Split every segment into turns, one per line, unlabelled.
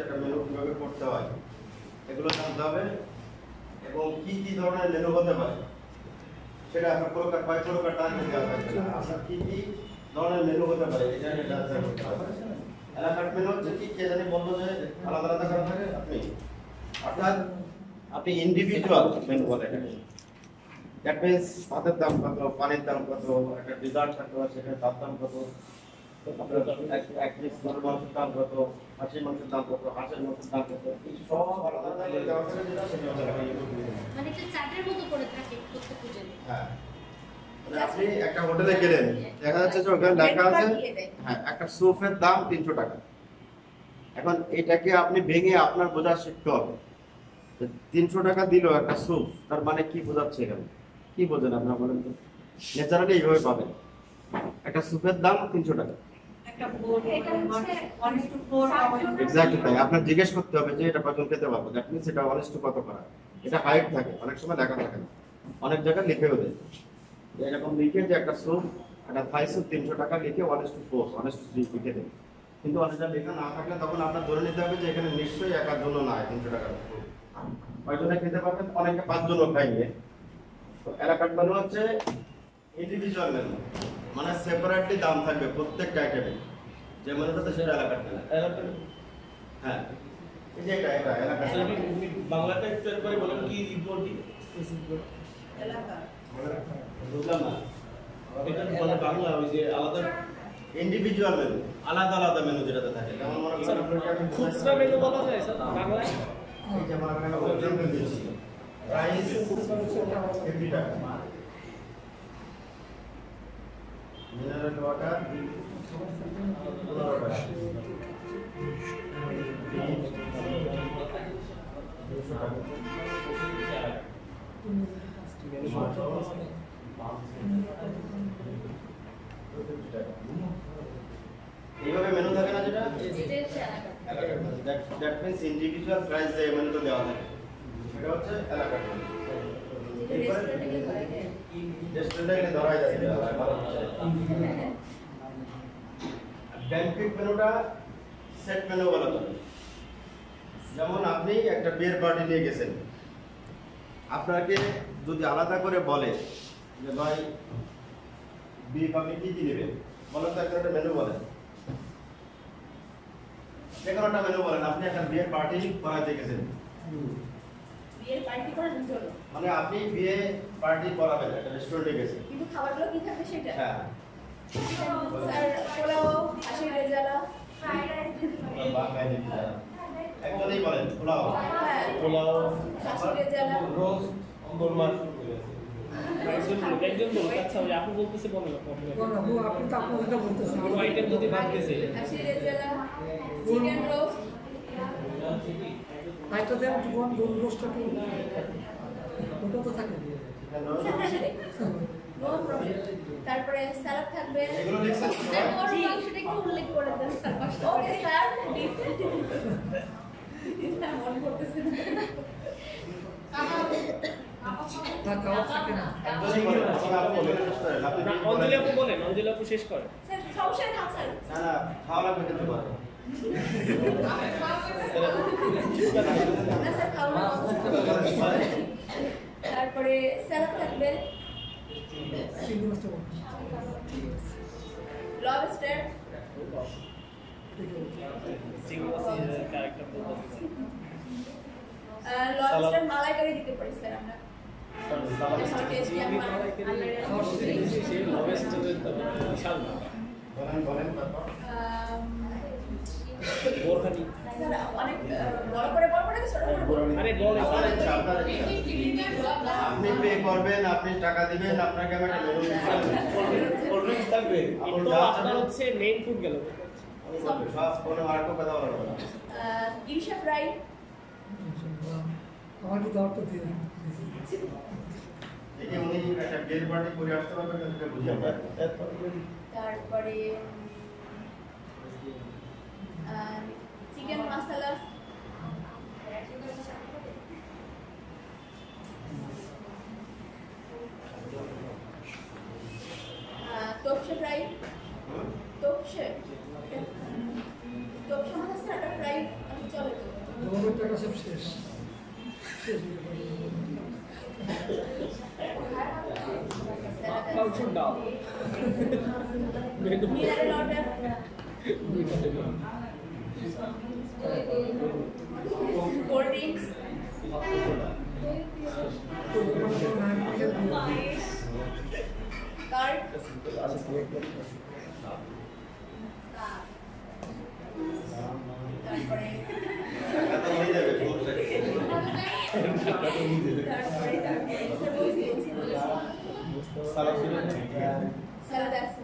একটা মেনু কিভাবে করতে হয় এগুলো জানতে হবে এবং কি কি ধরনের মেনু হতে পারে সেটা আপনার প্রকার বাই প্রকার টার্গেট দেওয়া থাকবে না। আপনার কি কি ধরনের মেনু হতে পারে এটা এটা করতে হবে। এলাকার মেনু হচ্ছে কি কে জানি বললো যে আলাদা আলাদা করা থাকে আপনি অর্থাৎ আপনি ইন্ডিভিজুয়াল মেনু বলে এটাকে। দ্যাট মিনস ভাতের দাম কত, পানির দাম কত, একটা ডিজার্ট থাকতে পারে সেখানে তার দাম কত, এক পিস গরুর মাংসের দাম কত, খাসির মাংসের দাম কত, হাঁসের মাংসের দাম কত, এই সব আলাদা আলাদা করে দেওয়া থাকে যেটা সেটা হচ্ছে
মানে একটা চার্টের মতো করে থাকে প্রত্যেক জেলায়।
হ্যাঁ মানে আপনি একটা হোটেলে গেলেন দেখা যাচ্ছে যে ওখানে লেখা আছে হ্যাঁ একটা স্যুপের দাম 300 টাকা। এখন এটাকে আপনি ভেঙে আপনার বোঝা শিখতে হবে। 300 টাকা দিল একটা স্যুপ, তার মানে কি বোঝাচ্ছে এখানে? কি বোঝেন আপনারা বলেন তো? ন্যাচারালি এইভাবে পাবেন একটা স্যুপের দাম 300 টাকা।
একটা বোর্ড এটা হচ্ছে 1:4
এক্স্যাক্টলি তাই। আপনার জিজ্ঞেস করতে হবে যে এটা কতজন খেতে পারবে। দ্যাট মিন্স এটা 1:2 কত করা। এটা হাইট থাকে, অনেক সময় লেখা থাকে না, অনেক জায়গায় লিখেও দেয় এরকম লিখে যে একটা স্যুপ একটা থাই স্যুপ 300 টাকা লিখে 1:4 1:3 লিখে দেয়। কিন্তু অনেক জায়গায় লেখা না থাকলে তখন আপনার ধরে নিতে হবে যে এখানে নিশ্চয়ই একার জন্য না 300 টাকা কয়জনে খেতে পারবেন, অনেকে 5 জনও খাইবে। তো এলাকার মেনু হচ্ছে ইন্ডিভিজুয়াল মেনু, মানে সেপারেটলি দাম থাকবে প্রত্যেকটা আইটেমে। যে মেনুটাতে সেটা এলাকার মেনু।
এলাকার
হ্যাঁ এই যে এটা এলাকার
বাংলাটা একটু একবারে বলেন কি রিপোর্টটি
এলাকা
বুঝলাম না।
এটা মানে বাংলা ওই যে আলাদা
ইন্ডিভিজুয়াল মেনু, আলাদা আলাদা মেনু যেটাতে থাকে। যেমন মনে করেন আপনাকে আমি
খুচরা মেনু বলা যায় স্যার বাংলায়।
এই যে মনে করেন এক্সাম্পল দিচ্ছি, প্রাইস 50 টাকা, মিনারেল ওয়াটার 15 টাকা, 200 টাকা, এইভাবে মেনু থাকে না যেটা দ্যাট মিন্স ইন্ডিভিজুয়াল প্রাইস যে মেনুতে দেওয়া থাকে সেটা হচ্ছে এলাকার মেনু। রেস্টুরেন্টে গেলে ধরাই যায় ব্যাংকুয়েট মেনুটা সেট মেনু বলা চলে। যেমন আপনি একটা বিয়ের পার্টি নিয়ে গেছেন, আপনাকে যদি আলাদা করে বলে যে ভাই বিফ আপনি কি কি নেবেন বলেন তো, একটা মেনু বলেন, যেকোনো একটা মেনু বলেন। আপনি একটা বিয়ের পার্টি করাতে গেছেন,
বিয়ের পার্টি করার জন্য
মানে আপনি বিয়ে পার্টি করাবেন একটা রেস্টুরেন্টে গেছেন।
কিন্তু খাবারগুলো কি থাকবে সেটা
হ্যাঁ
স্যার পোলাও হাঁসের রেজালা ফ্রাইড রাইস
একজনই বলেন পোলাও,
হ্যাঁ
পোলাও
হাঁসের রেজালা
রোজ কোরমা একজন বলুন। আচ্ছা ওই আপনি বলতেছে বলেন
আপনি তো আপনার বলতেছেন
কোনো আইটেম যদি বাদ গেছে
হাঁসের রেজালা চিকেন রোস্ট
আইটা দেন গরুর রোস্টটা কি ওটা তো থাকে
নো প্রবলেম। তারপরে স্যালাড থাকবে।
এগুলো লিখছেন
স্যার গরুর মাংসটা একটু উল্লেখ করে দেন স্যার কষ্ট করে।
ওকে স্যার স্যার মনে করতেছে না
না কাওয়া থাকে না
একজনই বলেন, আপনি বলেন রেস্টুরেন্ট আপনি
না অঞ্জলি আপু বলেন, অঞ্জলি আপু শেষ করেন।
স্যার সমস্যা নেই স্যার
না না খাওয়া লাগবে কিন্তু বলেন।
না স্যার খাওয়া তারপরে স্যালাড থাকবে,
চিংড়ি মাছটা বলুন।
লবস্টার
ক্যারেক্টার বলতেছে
লবস্টার মালাইকারি দিতে পারি স্যার আমরা।
বলেন তারপর
বোরহানি
স্যার অনেক বড় করে বলবো নাকি ছোট করে বলবো?
আরে বল
আপনার ইচ্ছা, আপনার ইচ্ছা। আপনি পে করবেন, আপনি টাকা দিবেন, আপনাকে আমি একটা মেনু
কোল্ড ড্রিঙ্কস থাকবে
আপনি
তো
যা
আপনার হচ্ছে মেইন ফুড গেল।
সব কোনো আর কোনো কথা বলা হবে না।
ইলিশা ফ্রাই
আমার কি দাওয়াত তো দিয়ে
এই যে উনি একটা বিয়ের পার্টি করে আসতে পারবেন সেটা বুঝিয়ে পারবেন।
তারপরে চিকেন মশলা তোপসে ফ্রাই তোপসে তোপসে মাছ আছে একটা ফ্রাই চলে
প্রত্যেকটা সব শেষ শেষ
count down
mineral water, cold drinks, card, তারপরে
টাকা তো হয়ে যাবে সমস্যা কি?
স্যালাড আছে,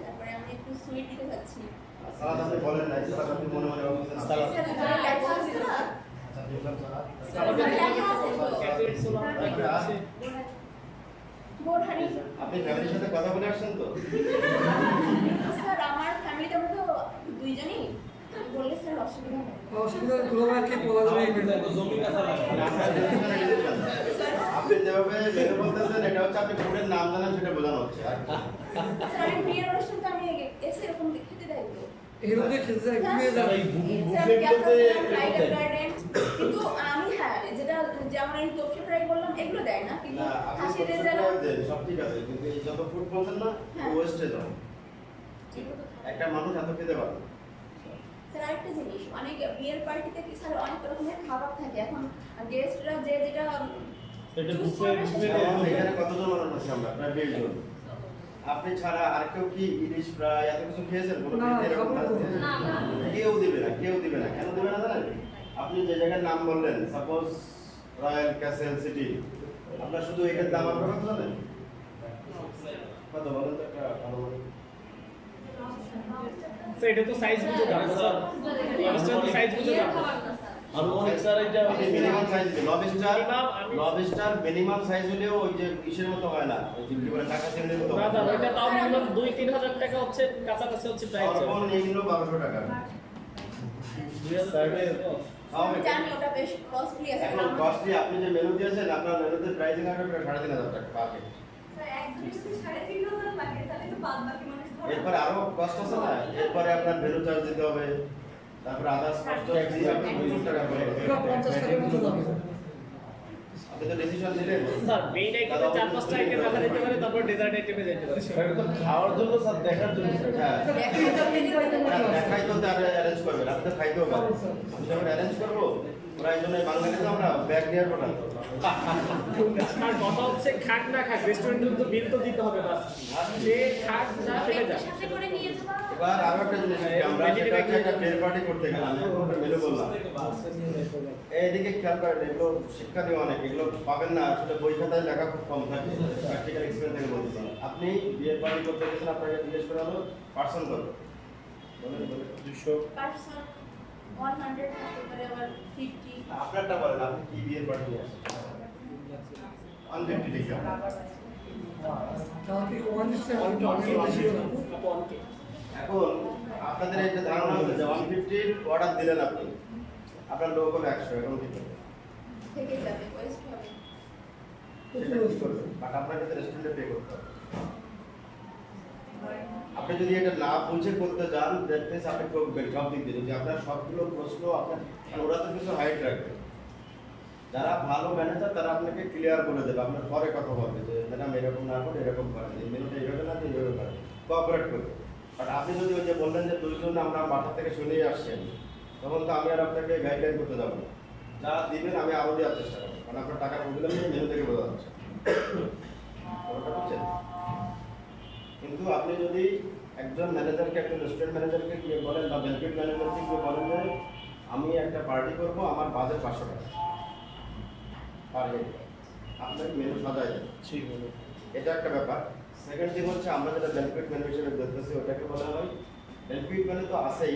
তারপরে আমি একটু সুইট দিতে চাচ্ছি।
সালাদ আপনি বলেন নাই, সালাদ আপনি মনে মনে ভাবছেন সালাদ।
বোরহানি।
আপনি ফ্যামিলির সাথে কথা বলে আসছেন তো?
স্যার আমার ফ্যামিলিতে আমরা তো দুইজনই, বললে স্যার অসুবিধা নেই।
অসুবিধা গ্লোবালকে বলা যাবে
আপনি যেভাবে মেনু বলতেছেন এটা হচ্ছে আপনি ফুডের নাম জানেন সেটা বোঝানো হচ্ছে। আর
স্যার আমি বিয়ের অনুষ্ঠানটা আমি এসে এরকম খেতে দেয় তো।
এরকম খেতে যায় ঘুমিয়ে যাবে
কিন্তু আমি হ্যাঁ যেটা যেমন এই তোফে ফ্রাই বললাম এগুলো দেয় না, কিন্তু
না আপনি
হাসির
তো
রেজাল্ট
সব দেন, সব ঠিক আছে, কিন্তু এই যত ফুড বলছেন না
হ্যাঁ।
ওয়েস্টে যাও। একটা মানুষ এত খেতে পারে না।
স্যার আরেকটা জিনিস, অনেক বিয়ের পার্টিতে কি স্যার অনেক রকমের খাবার থাকে, এখন গেস্টরা যে যেটা choose করবে সেটা-
যেমন এখানে কতজন মানুষ আছে আমরা? প্রায় 20 জন। আপনি ছাড়া আর কেউ কি ইলিশ ফ্রাই এত কিছু খেয়েছেন? কোনো
না,
বিয়েতে এরকম
খাবো তো।
আছে?
না, না।
কেউ দিবে না, কেউ দিবে না। কেন দিবে না জানেন? আপনি যে জায়গার নাম বললেন, সাপোজ রয়্যাল ক্যাসেল সিটি, আপনার শুধু এটার দাম আপনার কত জানেন? কত বলেন তো একটা ভালো বলেন।
স্যার এটা তো সাইজ বুঝে দাম স্যার লবস্টার তো সাইজ বুঝে দাম
আপনি মিনিমাম সাইজ লবস্টার
আমি-
লবস্টার মিনিমাম সাইজ হলেও ওই যে ইসের মতো হয় না, ওই যে কি বলে টাকা চিংড়ির মতো
না
হয়
স্যার
না।
ওইটা তাও মিনিমাম 2-3 হাজার টাকা হচ্ছে, কাছাকাছি হচ্ছে প্রাইস
সর্বনিম্ন এগুলো 1200 টাকা।
আমি জানি ওটা বেশ কস্টলি আছে,
এখন কস্টলি আপনি যে মেনু দিয়েছেন আপনার মেনুতে প্রাইসিং আছে 3500 টাকা পার কেজি।
স্যার একদিন যদি 3500 লাগে তাহলে তো বাদ বাকি মানুষ ধরে
এরপরে আরো কষ্ট আছে না, এরপরে আপনার ভেনু চার্জ দিতে হবে, তারপরে আদার্স কষ্ট ট্যাক্স আপনি 200 টাকা করে
পুরো 50 টাকার মতো যাবে
আপনি তো ডিসিশন নিলেন
স্যার মেইন আইটেমে 4-5টা আইটেম রাখা যেতে পারে, তারপর ডেজার্ট আইটেমে যেতে পারে
খাওয়ার জন্য স্যার দেখার জন্য
হ্যাঁ
দেখাই
দেখাই তো তারা অ্যারেঞ্জ করবেন, আপনি তো খাইতেও পারেন। আমি যখন অ্যারেঞ্জ করবো ওরা এই জন্য বাঙালিতে আমরা ব্যাগ নিয়ে পাঠান।
স্যার কথা হচ্ছে খাক না খাক রেস্টুরেন্টের তো বিল তো দিতে হবে বাস, যে খাক না ফেলে যাক।
সাথে করে নিয়ে যাবা।
এবার আরো একটা জিনিস কি, আমরা সেটা হচ্ছে একটা প্লেট পার্টি করতে গেলাম, এখন একটা মেনু বললাম, এইদিকে খেয়াল করেন, এগুলো শিক্ষণীয় অনেক, এগুলো পাবেন না আসলে বই খাতায় লেখা খুব কম থাকে, প্র্যাকটিক্যাল এক্সপেরিয়েন্স থেকে বলতেছি। আপনি বিয়ের পার্টি করতে গেছেন, আপনাকে জিজ্ঞেস করা হলো পার্সন কত, বলেন বলেন 200।
পারসন 100 থাকতে পারে আবার 50।
আপনারটা বলেন, আপনি কি বিয়ের পার্টি নিয়ে আসছেন? 150 লিখে
তাহলে 1 দিচ্ছে অনেক বেশি হলো
এখন আপনাদের একটা ধারণা হচ্ছে যে 150 অর্ডার দিলেন আপনি, আপনার লোক হলো 100, এখন কি করবেন?
থেকে যাবে ওয়েস্ট হবে।
সেটা কি করবেন? বাট আপনাকে তো রেস্টুরেন্টে পে করতে হবে। আপনি যদি এটা না বুঝে করতে যান, দ্যাট মিন্স আপনি ঠকবেন সব দিক দিয়ে। যদি আপনার সবগুলো প্রশ্ন আপনার, কারণ ওরা তো কিছু হাইড রাখবে, যারা ভালো ম্যানেজার তারা আপনাকে ক্লিয়ার করে দেবে, আপনার পরে কথা বলবে যে ম্যাডাম এরকম না করে এরকম করেন, এই মেনুটা এইভাবে না এইভাবে করেন, কোঅপারেট করবে। বাট আপনি যদি ওই যে বললেন যে দুইজন আমরা বাসা থেকে শুনেই আসছেন, তখন তো আমি আর আপনাকে গাইডলাইন করতে যাবো না, যা দিবেন আমি আরও দেওয়ার চেষ্টা করবো, কারণ আপনার টাকা প্রবলেম নেই, মেনু থেকে বোঝা যাচ্ছে। ব্যাপারটা বুঝছেন? কিন্তু আপনি যদি একজন ম্যানেজারকে, একজন রেস্টুরেন্ট ম্যানেজারকে গিয়ে বলেন বা ব্যাংকেট ম্যানেজারকে গিয়ে বলেন যে আমি একটা পার্টি করব, আমার বাজেট 500 টাকা পার হেড, আপনার মেনু সাজাই দেন,
ঠিক হলো
এটা একটা ব্যাপার। সেকেন্ড থিং হচ্ছে আমরা যেটা ব্যাংকেট মেনু হিসেবে দেখতেছি ওটাকে বলা হয় ব্যাংকেট মেনু, তো আছেই,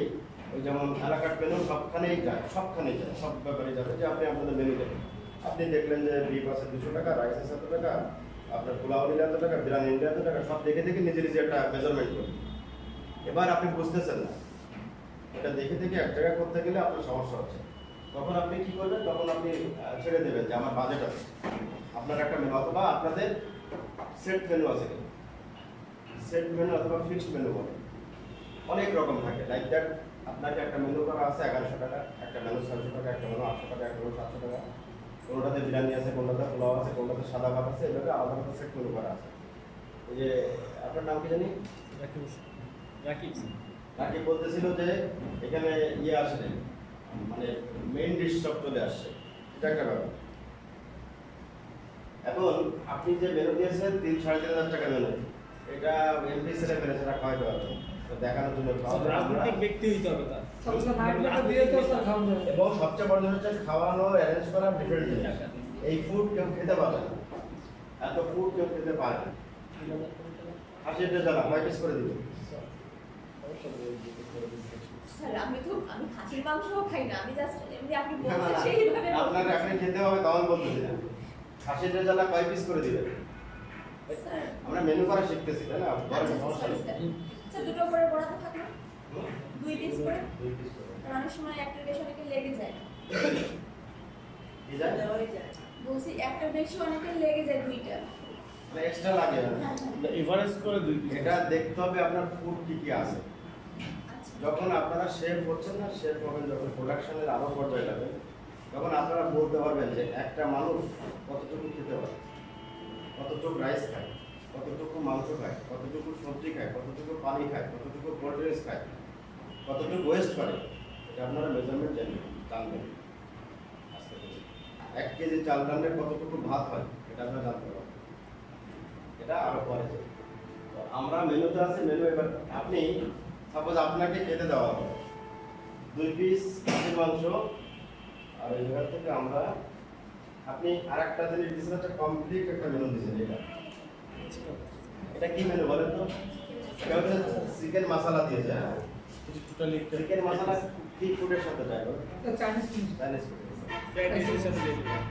ওই যেমন এলাকার মেনু সবখানেই যায়, সব ব্যাপারে যাবে যে আপনি আপনাদের মেনু দেবেন। আপনি দেখলেন যে বিফ আছে 200 টাকা, রাইস আছে 100 টাকা, আপনার পোলাও নিলে এত টাকা, বিরিয়ানি নিলে এত টাকা, সব দেখে দেখে নিজে নিজে একটা মেজারমেন্ট করবেন। এবার আপনি বুঝতেছেন না, এটা দেখে দেখে এক জায়গায় করতে গেলে আপনার সমস্যা হচ্ছে, তখন আপনি কি করবেন, তখন আপনি ছেড়ে দেবেন যে আমার বাজেট আছে, আপনার একটা মেনু, অথবা আপনাদের সেট মেনু আছে, সেট মেনু অথবা ফিক্সড মেনু বলে অনেক রকম থাকে, লাইক দ্যাট আপনাকে একটা মেনু করা আছে 1100 টাকা, একটা মেনু 600 টাকা, একটা মেনু 800 টাকা, একটা মেনু 700 টাকা, কোনোটাতে বিরিয়ানি আছে, কোনোটাতে পোলাও আছে, কোনোটাতে সাদা ভাত আছে, এভাবে আলাদা আলাদা সেট মেনু করা আছে। এই যে আপনার নাম কি জানি?
রাকিব।
রাকিব বলতেছিল যে এখানে ইয়ে আসে মানে মেইন ডিশ সব চলে আসছে, এটা একটা ব্যাপার। এখন আপনি যে মেনু দিয়েছেন 3-3.5 টাকা মেনু, এটা এমপি ছেলে ম্যানেজাররা খাওয়াইতে পারবে দেখানোর জন্য
রাজনৈতিক ব্যক্তি হইতে হবে তার।
এবং সবচেয়ে বড় জিনিস হচ্ছে খাওয়ানো অ্যারেঞ্জ করা ডিফারেন্ট জিনিস। এই ফুড কেউ খেতে পারে না, এত ফুড কেউ খেতে পারে না। হাসির রেজাল্ট কয় পিস করে দিবেন?
স্যার আমি খাসির মাংসও খাই না, আমি জাস্ট এমনি আপনি
না, না,
বলছেন
না,
সেইভাবে
আপনাকে আপনি খেতে হবে তখন বলতেছি না। হাসির রেজাল্ট কয় পিস করে দিবেন?
স্যার
আমরা মেনু করা শিখতেছি তাই না?
আচ্ছা স্যার স্যার দুটো করে বড়াতে থাকলো 2 পিস করে,
2 পিস করে
কারণ অনেক সময় একটা বেশি অনেকে লেগে যায়।
কি যায়?
বলছি একটা বেশি অনেকে লেগে যায় 2টা।
মানে এক্সট্রা লাগে না।
হ্যাঁ হ্যাঁ
এভারেজ করে 2 পিস।
এটা দেখতে হবে আপনার ফুড কি কি আছে।
আচ্ছা
যখন আপনারা শেফ হচ্ছেন না, শেফ হবেন যখন প্রোডাকশনের আরো পর্যায়ে যাবেন, তখন আপনারা বলতে পারবেন যে একটা মানুষ কতটুকু খেতে পারে, কতটুকু রাইস খায়, কতটুকু মাংস খায়, কতটুকু সবজি খায়, কতটুকু পানি খায়, কতটুকু কোল্ড ড্রিঙ্কস খায়, কতটুকু ওয়েস্ট করে, এটা আপনারা মেজারমেন্ট জানবেন। আস্তে করে 1 কেজি চাল রান্নায় কতটুকু ভাত হয় এটা আপনারা জানতে পারবেন। এটা আরো পরে যাবে। তো আমরা মেনুতে আছে, মেনু এবার আপনি সাপোজ আপনাকে খেতে দেওয়া হবে 2 পিস খাসির মাংস, আর এই জায়গা থেকে আমরা আপনি আরেকটা জিনিস দিয়েছেন, একটা কমপ্লিট একটা মেনু দিয়েছেন। এটা কি মেনু বলেন তো? চিকেন মশলা দিয়েছে। হ্যাঁ,
টোটালি
চিকেন মশলা কি ফুডের সাথে যায় বলেন?
Chinese
Chinese food.
ফ্রাইড রাইসের সাথে দিয়ে দিবেন।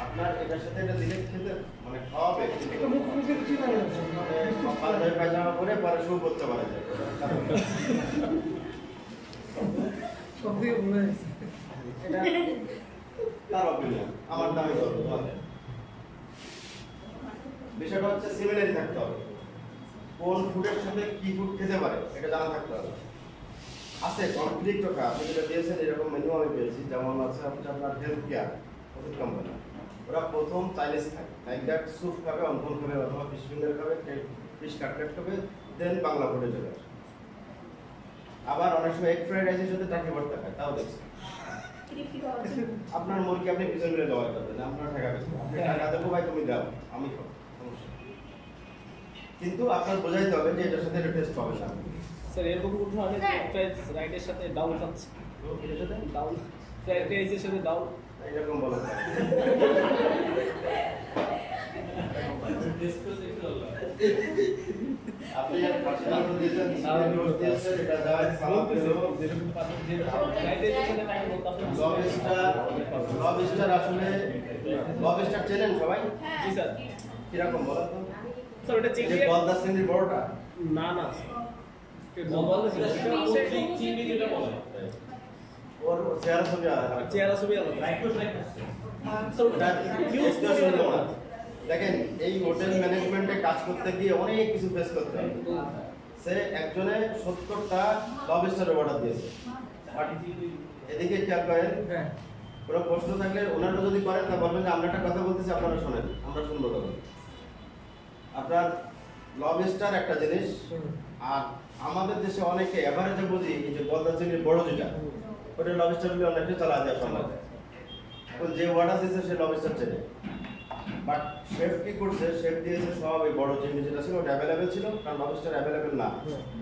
আপনার এটার সাথে এটা দিলে খেতে মানে খাওয়াবে,
একটা মুখে চিনা যাচ্ছে
মানে সকাল ধরে পায়জামা পরে পরে শুরু করতে পারে যায়।
সব থেকে ভুলে গেছে।
এটা তার অপিনিয়ন, আমার দামি করবো তোমাদের। বিষয়টা হচ্ছে সিমিলারি থাকতে হবে, কোন ফুডের সাথে কি ফুড খেতে পারে এটা জানা থাকতে হবে। আছে কমপ্লিট টাকা আপনি যেটা দিয়েছেন এরকম মেনু আমি পেয়েছি, যেমন আছে হচ্ছে আপনার হেলথ কেয়ার ওষুধ কোম্পানি, ওরা প্রথম চাইনিজ খায়, লাইক দ্যাট স্যুপ খাবে, অন্তন খাবে, অথবা ফিশ ফিঙ্গার খাবে, ফিশ কাটলেট খাবে, দেন বাংলা ফুডে চলে আসে। আবার অনেক সময় এগ ফ্রাইড রাইসের সাথে টাকি ভর্তা খায়, তাও দেখছি। আপনার মুরগি আপনি পিছন মিলে দেওয়া করবেন, আপনার টাকা বেশি, আপনি টাকা দেবো ভাই তুমি দাও, আমি খাবো, সমস্যা নেই। কিন্তু আপনার বোঝাইতে হবে যে এটার সাথে এটা টেস্ট পাবে না।
স্যার এরকম কোন ধরনের ফ্রাইড রাইসের সাথে ডাউল খাচ্ছে?
এটার সাথে
ডাউল ফ্রাইড রাইসের সাথে ডাউল
এরকম বলা যায়। আপনি আর পার্সোনাল দিয়েছেন, চিকেন রোস্ট দিয়েছেন, এটা যায় সালাদ দিলো।
ফ্রাইড রাইসের সাথে তাকে বলতাম
লবস্টার আসলে লবস্টার চেনেন সবাই?
জি স্যার।
কিরকম বলেন তো?
স্যার ওটা
এই
চিংড়ি
যে গলদা চিংড়ির বড়টা,
না না চিংড়ি যেটা বলে
ওর চেহারা ছবি আলাদা।
চেহারা ছবি আলাদা।
দেখেন এই হোটেল ম্যানেজমেন্টে কাজ করতে গিয়ে অনেক কিছু ফেস করতে হবে। সে একজনে 70টা লবস্টারের অর্ডার দিয়েছে। এদিকে খেয়াল করেন, কোনো প্রশ্ন থাকলে ওনারা যদি করেন তা বলবেন যে আমরা একটা কথা বলতেছি আপনারা শোনেন, আমরা শুনবো তখন। আপনার লবস্টার একটা জিনিস, আর আমাদের দেশে অনেকে এভারেজে বুঝি এই যে গলদা চিংড়ির বড় যেটা, ওটা লবস্টার গুলো অনেকটা চালা দেওয়া সম্ভব। এখন যে অর্ডার দিয়েছে সে লবস্টার চেনে, বাট শেফ কি করছে, শেফ দিয়েছে সব এই বড় চিংড়ি যেটা ছিল ওটা অ্যাভেলেবেল ছিল, কারণ লবস্টার অ্যাভেলেবেল না,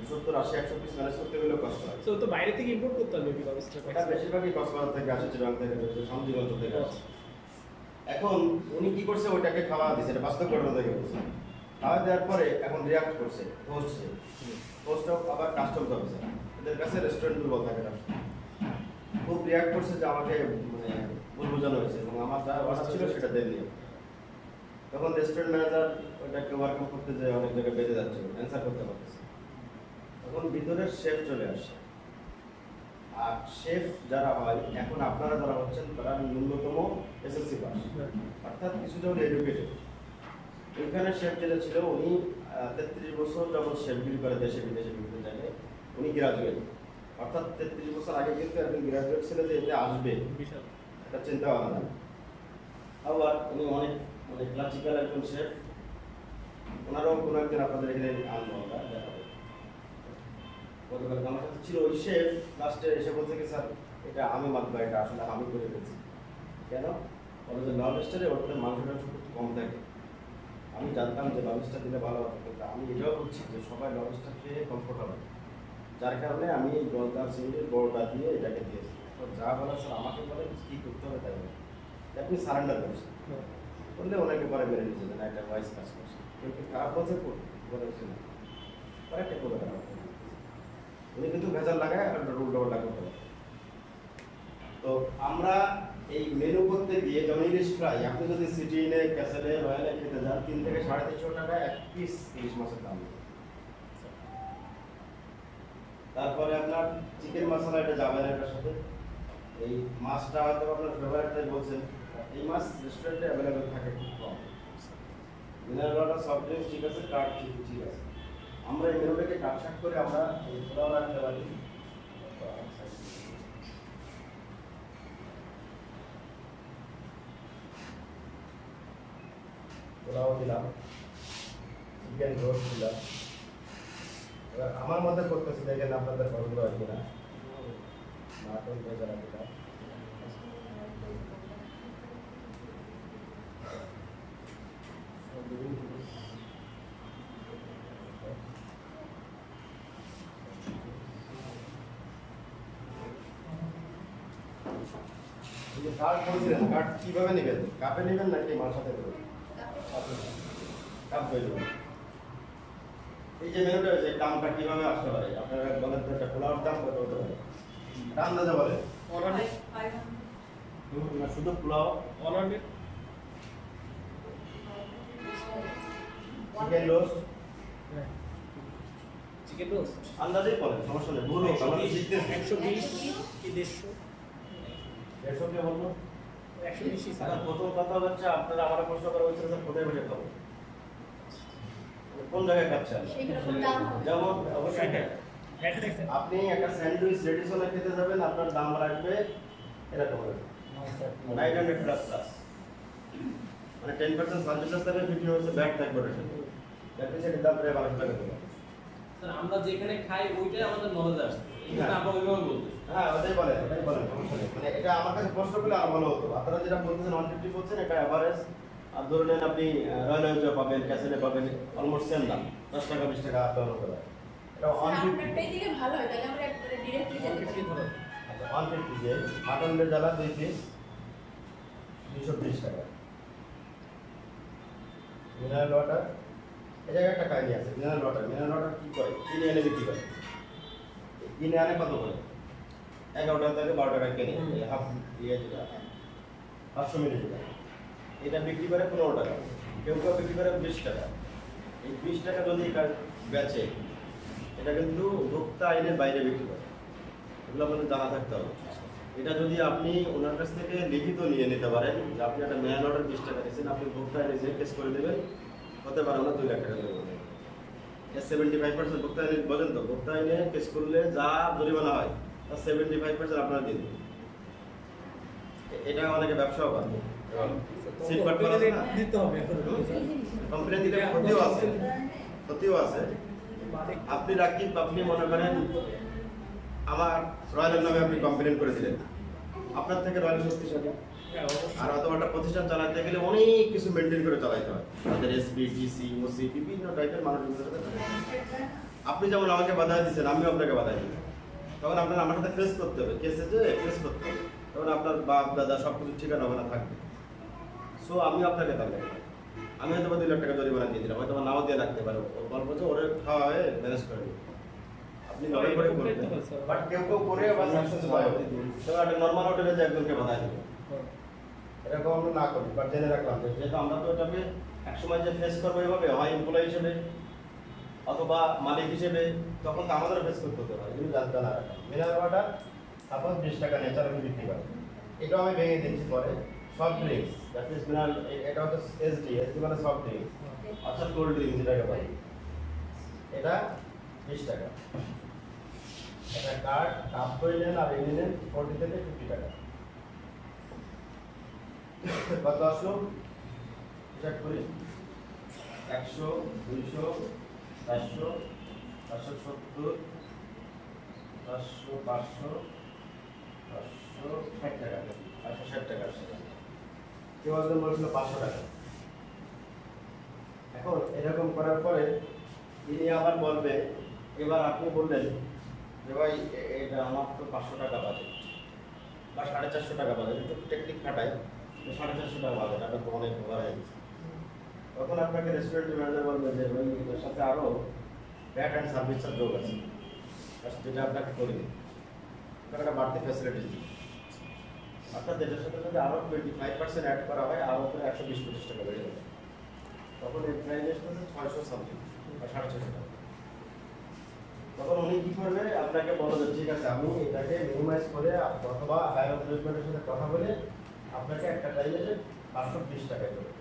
70-80-100 পিস ম্যানেজ করতে গেলে কষ্ট হয়।
তো বাইরে থেকে ইম্পোর্ট করতে হবে কি লবস্টার?
এটা বেশিরভাগই কক্সবাজার থেকে আসে, চিটাগাং থেকে আসে, সন্দিগঞ্জ থেকে আসে। এখন উনি কি করছে, ওইটাকে খাওয়া দিয়েছে, এটা বাস্তব ঘটনা থেকে বলছে। খাওয়া দেওয়ার পরে এখন রিয়াক্ট করছে হোস্ট আবার কাস্টমস অফিসার, এদের কাছে রেস্টুরেন্ট দুর্বল থাকে না, খুব রিয়াক্ট করছে যে আমাকে মানে ভুল বোঝানো হয়েছে এবং আমার যা অর্ডার ছিল সেটা দেননি। তখন রেস্টুরেন্ট ম্যানেজার ওইটাকে ওয়ার্কআউট করতে যে অনেক জায়গায় বেঁধে যাচ্ছে, অ্যান্সার করতে পারতেছে। তখন ভিতরের শেফ চলে আসে, আর শেফ যারা হয় এখন আপনারা যারা হচ্ছেন তারা ন্যূনতম এসএসসি পাস, অর্থাৎ কিছুটা হলে এডুকেটেড। ওইখানে শেফ যেটা ছিল উনি 33 বছর যখন শেফগিরি করে দেশে বিদেশে বিভিন্ন জায়গায়, উনি গ্রাজুয়েট। অর্থাৎ 33 বছর আগে কিন্তু একজন গ্রাজুয়েট ছিল যে এতে আসবে
বিশাল
এটা চিন্তা ভাবনা না। আবার উনি অনেক মানে ক্লাসিক্যাল একজন শেফ, ওনারও কোনো একদিন আপনাদের এখানে আনবো আমরা দেখাবো। গতকাল আমার কাছে ছিল ওই শেফ, লাস্টে এসে বলছে কি স্যার এটা আমি মানবো, এটা আসলে আমি করে ফেলছি। কেন? বলে যে লবস্টারে ওটাতে মাংসটা খুব কম থাকে। আমি জানতাম যে লবস্টার দিলে ভালো হবে, কিন্তু আমি এটাও বুঝছি যে সবাই লবস্টার খেয়ে কমফোর্টেবল, যার কারণে আমি এই গলদার চিংড়ির বড়টা দিয়ে এটাকে দিয়েছি। তো যা বলে স্যার আমাকে বলে কী করতে হবে তাই বলে, আপনি সারেন্ডার করছেন বললে ওনাকে পরে মেনে নিচ্ছে না, একটা ভয়েস কাজ করছে। কিন্তু খারাপ বলছে বলেছে না, পরে একটা করে দেওয়া উনি কিন্তু ভেজাল লাগায় একটা রুল ডবলটা করতে পারে। তো আমরা এই মেনু করতে গিয়ে যেমন ইলিশ ফ্রাই, আপনি যদি সিটিনে ক্যাসেলে রয়্যালে খেতে যান 3 থেকে 350 টাকা এক পিস ইলিশ মাছের দাম। তারপরে আপনার চিকেন মশলা, এটা যাবে না এটার সাথে। এই মাছটা হয়তো আপনার ফেভারিটটাই বলছেন, এই মাছ রেস্টুরেন্টে অ্যাভেলেবেল থাকে খুব কম। মিনারেল ওয়াটার, সফট ড্রিঙ্কস ঠিক আছে, কার্ড ঠিক আছে। আমরা এই মেনুটাকে কাটছাট করে আমরা এই পোলাও রাখতে পারি। পোলাও দিলাম, চিকেন রোস্ট দিলাম। এবার আমার মধ্যে করতেছি, দেখেন আপনাদের পছন্দ হয় কিনা। মাটন ভেজালা দিলাম, কার্ড বলছিলেন, কার্ড কিভাবে নেবেন? কাপে নেবেন নাকি মার সাথে নেবেন? কাপ হয়ে যাবে। এই যে মেনুটা হয়েছে, দামটা কিভাবে আসতে পারে? আপনারা বলেন তো একটা পোলাওর দাম কত হতে পারে? আন্দাজে বলেন।
অনলাইনে
না শুধু পোলাও,
অনলাইনে
চিকেন রোস্ট,
চিকেন রোস্ট
আন্দাজেই বলেন, সমস্যা নেই। ভুল হোক, আমরা জিততেছি।
120 কি 150?
150 কে বলবো?
120
আচ্ছা, প্রথম কথা হচ্ছে আপনারা আমার প্রশ্ন করা হচ্ছে যে কোথায় বসে খাবো, কোন জায়গায় খাচ্ছেন?
সেইরকম দাম হবে।
যেমন অবশ্যই
হ্যাঁ
আপনি একটা স্যান্ডউইচ রেডিসনে খেতে যাবেন, আপনার দাম রাখবে এরকম 900 প্লাস প্লাস, মানে 10% সার্ভিসেস থাকবে, 50% ব্যাট থাকবে। ব্যাট সেটার দাম প্রায় 1200 টাকা দেবে।
স্যার আমরা যেখানে খাই ওইটাই আমাদের নলেজ আসছে, এখানে আমরা ওইভাবে বলতে।
হ্যাঁ ওটাই বলেন, সমস্যা নেই। মানে এটা আমার কাছে প্রশ্ন করলে আরো ভালো হতো। আপনারা যেটা বলতেছেন 150 বলছেন, এটা এভারেজ। আর ধরে নেন আপনি রয়্যাল পাবেন, ক্যাসেলে পাবেন, অলমোস্ট সেম দাম, 10 টাকা 20 টাকা আপনার হতে পারে। এটা 150।
আপনারটাই দিলে ভালো হয়, তাহলে আমরা একবারে ডিরেক্টলি যেতে পারি।
আচ্ছা 150 যে মাটন ভেজালা 2 পিস 220 টাকা। মিনারেল ওয়াটার, এই জায়গায় একটা কাহিনী আছে। মিনারেল ওয়াটার কি করে? কিনে এনে বিক্রি করে। কিনে আনে কত করে? 11 টাকা থেকে 12 টাকা কিনে, এই হাফ দিয়ে যেটা 500 মিলি যেটা, এটা বিক্রি করে 15 টাকা, কেউ কেউ বিক্রি করে 20 টাকা। এই 20 টাকা যদি বেচে, এটা কিন্তু ভোক্তা আইনের বাইরে বিক্রি করে, এগুলো আপনাদের জানা থাকতে হবে। এটা যদি আপনি ওনার কাছ থেকে লিখিত নিয়ে নিতে পারেন যে আপনি একটা ম্যান অর্ডার 20 টাকা দিয়েছেন, আপনি ভোক্তা আইনে যে কেস করে দেবেন, হতে পারে ওনার 2 লাখ টাকা দেবেন। এর 75% ভোক্তা আইনে বলেন তো, ভোক্তা আইনে কেস করলে যা জরিমানা হয় তার 75% আপনারা দিয়ে দেবেন। এটা অনেকে ব্যবসাও করে। সিটপাট করা আছে না?
দিতে হবে
কমপ্লেন দিলে ক্ষতিও আছে। আপনি রাকিব, আপনি মনে করেন আমার রয়্যালের নামে আপনি কমপ্লেন করে দিলেন, আপনার থেকে রয়্যাল শক্তিশালী। আর অত একটা প্রতিষ্ঠান চালাতে গেলে অনেক কিছু মেনটেন করে চালাতে হয়, তাদের এসপি, ডিসি, ওসি, বিভিন্ন টাইপের মানুষের সাথে। আপনি যেমন আমাকে বাধা দিচ্ছেন, আমিও আপনাকে বাধা দিই, তখন আপনার আমার সাথে ফেস করতে হবে, কেসে যে ফেস করতে হবে, তখন আপনার বাপ দাদা সব কিছু ঠিকানা ওখানে থাকবে। সো আমি আপনাকে তাহলে আমি হয়তো 2 লাখ টাকা জরিমানা দিয়ে দিলাম, হয়তো নাও দিয়ে রাখতে পারবো, গল্প যে ওরে খাওয়া হয়ে ম্যানেজ করে দিই। আপনি লড়াই করে করবেন, বাট কেউ কেউ করে আবার সাকসেস পায়। তবে একটা নর্মাল হোটেলে যে একজনকে বাধাই দেবে, এরকম আমরা না করি। বাট জেনে রাখলাম যে যেহেতু আমরা তো এটাকে একসময় যে ফেস করবো এভাবে, হয় এমপ্লয়ি হিসেবে অথবা মালিক হিসেবে, তখন তো আমাদের ফেস করতে হতে পারে, কিন্তু জানতে না রাখা। মিনারেল ওয়াটার সাপোজ 20 টাকা ন্যাচারালি বিক্রি করে, এটাও আমি ভেঙে দিচ্ছি পরে। Soft drinks, that means mineral, এটা হচ্ছে এসডি মানে সফট ড্রিঙ্কস, অর্থাৎ কোল্ড ড্রিঙ্কস যেটাকে বলে, এটা 20 টাকা। একটা কার্ড কাপ করে নেন আর এনে নেন 40 থেকে 50 টাকা। কত আসলো হিসাব করি 100 200 400 570 500 500 560 টাকা 560 টাকা আসছে। কেউ একজন বলছিল 500 টাকা। এখন এরকম করার পরে ইনি আবার বলবে, এবার আপনি বললেন যে ভাই এটা আমার তো 500 টাকা বাজেট বা 450 টাকা বাজেট, একটু টেকনিক খাটাই 450 টাকা বাজেট, আপনার তো অনেক ওভার হয়ে গেছে। তখন আপনাকে রেস্টুরেন্টের ম্যানেজার বলবে যে ভাই এর সাথে আরও ভ্যাট অ্যান্ড সার্ভিসের যোগ আছে, যেটা আপনাকে করে দিই, আপনার একটা বাড়তি ফ্যাসিলিটিস দিই। অর্থাৎ যেটার সাথে যদি আরও 25% অ্যাড করা হয়, আরও করে 120-25 টাকা বেড়ে যাবে। তখন এই প্রাইস আসতেছে 600 সামথিং বা 650 টাকা। তখন উনি কি করবে, আপনাকে বলবে ঠিক আছে আমি এটাকে মিনিমাইজ করে অথবা হায়ার ম্যানেজমেন্টের সাথে কথা বলে আপনাকে একটা টাইমে 520 টাকা দেবে।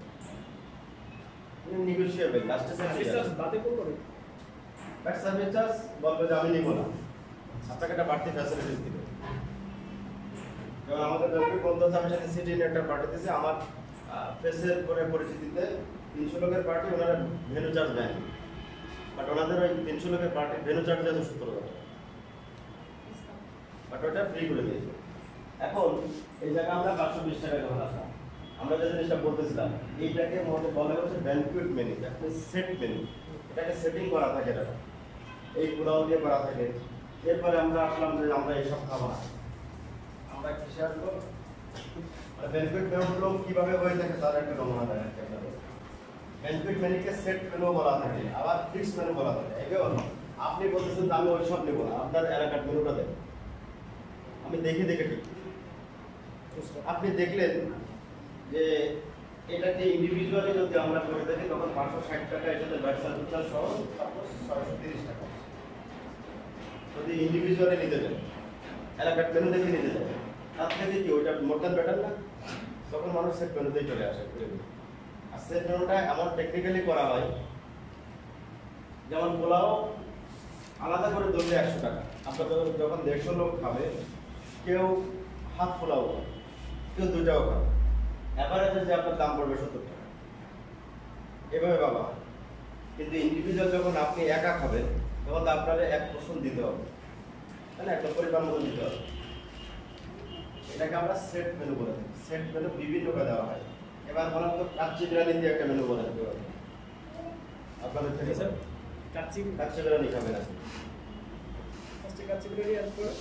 নেগোশিয়েবল লাস্টে
সার্ভিস চার্জ বাদে করব না,
ব্যাক সার্ভিস চার্জ বলবে যে আমি নিব না, আপনাকে একটা বাড়তি ফ্যাসিলিটিস দিবে। যেমন আমাদের ব্যাংকে বলতেছে আমি সাথে সিটি নেটটা পাঠিয়েছি, আমার ফেসের করে পরিচিতিতে 300 লোকের পার্টি, ওনারা ভেন্যু চার্জ নেয়, বাট ওনাদের ওই 300 লোকের পার্টি ভেন্যু চার্জ আছে 70 টাকা, বাট ওটা ফ্রি করে দিয়েছে। এখন এই জায়গায় আমরা 520 টাকা যখন আসলাম, আমরা যে জিনিসটা বলতেছিলাম এইটাকে মধ্যে বলা হচ্ছে ব্যানকুয়েট মেনু, একটা সেট মেনু, এটাকে সেটিং করা থাকে, এটা এই পোলাও দিয়ে করা থাকে। এরপরে আমরা আসলাম যে আমরা এইসব খাবো না, আমরা কিসে আসবো, ব্যানকুয়েট মেনুগুলো কিভাবে হয়ে থাকে তার একটা নমুনা দেখাচ্ছি আপনাদের। ব্যানকুয়েট মেনুকে সেট মেনু বলা থাকে, আবার ফিক্স মেনু বলা থাকে। এগুলো আপনি বলতেছেন যে আমি ওইসব নেবো না, আপনার এলাকার মেনুটা দেন, আমি দেখে দেখে ঠিক। আপনি দেখলেন যে এটাকে ইন্ডিভিজুয়ালি যদি আমরা করে থাকি তখন 560 টাকা, এটাতে ব্যাট সার্ভিস চার্জ সহ 630 টাকা। যদি ইন্ডিভিজুয়ালি নিতে চান, এলাকার মেনু দেখে নিতে চান, তার থেকে কি ওইটা মোর দ্যান বেটার না? তখন মানুষ সেট মেনুতেই চলে আসে। আর সেট মেনুটা এমন টেকনিক্যালি করা হয়, যেমন পোলাও আলাদা করে ধরলে 100 টাকা, আপনার যখন 150 লোক খাবে, কেউ হাফ পোলাও খাবে, কেউ 2টাও খাবে, অ্যাভারেজে যে আপনার দাম পড়বে 70 টাকা, এভাবে বাবা। কিন্তু ইন্ডিভিজুয়াল যখন আপনি একা খাবেন তখন তো আপনার 1 পোর্শন দিতে হবে, তাই না, একটা পরিমাণ মতো দিতে হবে। এটাকে আমরা সেট মেনু বলে থাকি। সেট মেনু বিভিন্ন করে দেওয়া হয়। এবার বলেন তো কাচ্চি বিরিয়ানি দিয়ে একটা মেনু বলে দিতে হবে আপনাদের থেকে।
স্যার কাচ্চি
বিরিয়ানি খাবেন আজকে?
ফার্স্টে কাচ্চি বিরিয়ানি অ্যাড করে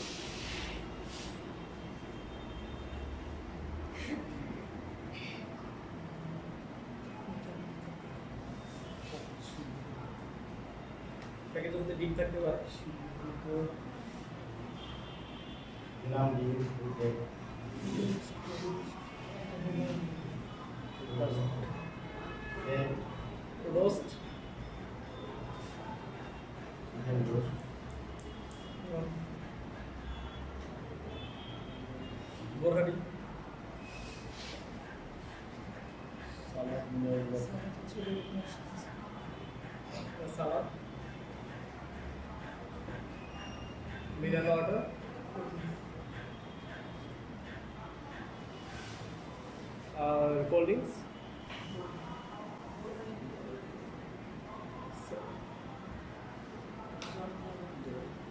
প্যাকেজ মধ্যে ডিম থাকতে পারে।
দিলাম ডিম, কেক,
রোস্ট,
চিকেন রোস্ট,
বোরহানি, সালাদ, মিনারেল ওয়াটার, আর কোল্ড ড্রিঙ্কস।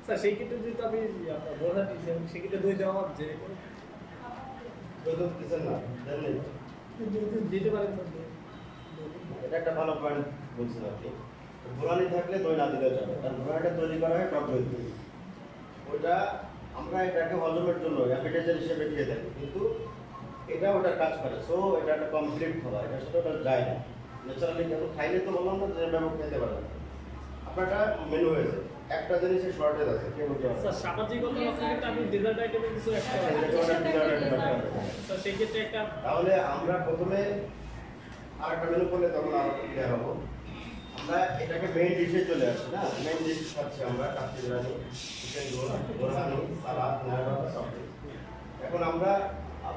স্যার সেই ক্ষেত্রে যদি আমি আপনার বোরহানি সেই ক্ষেত্রে দই দেওয়া যে
দুধ দিচ্ছেন না, দেন নেই।
দিতে পারেন স্যার।
এটা একটা ভালো পয়েন্ট বলছেন আপনি। বোরানি থাকলে দই না দিলেও যাবে, কারণ বোরানিটা তৈরি করা হয় টক দই দিয়ে। ওইটা আমরা এটাকে হজমের জন্য অ্যাপিটাইজার হিসেবে খেয়ে থাকি, কিন্তু এটা ওটা কাজ করে। সো এটা একটা কমপ্লিট খাবার, এটার সাথে ওটা যায় না। ন্যাচারালি যখন খাইলে তো বললাম না যে ব্যাপক খেতে পারবেন না। আপনার একটা মেনু হয়েছে, একটা জিনিসের শর্টেজ আছে, কে বলতে পারবে?
স্যার সামাজিক ক্ষেত্রে আমি ডেজার্ট আইটেমে কিছু একটা স্যার সেই ক্ষেত্রে একটা
তাহলে আমরা প্রথমে আরেকটা মেনু করলে তখন আরো ক্লিয়ার হবো। আমরা এটাকে মেইন ডিশে চলে আসি না, মেইন ডিশ খাচ্ছি আমরা কাচ্চি বিরিয়ানি, চিকেন রোল, বোরহানি, সালাদ, নারকেল সবজি। এখন আমরা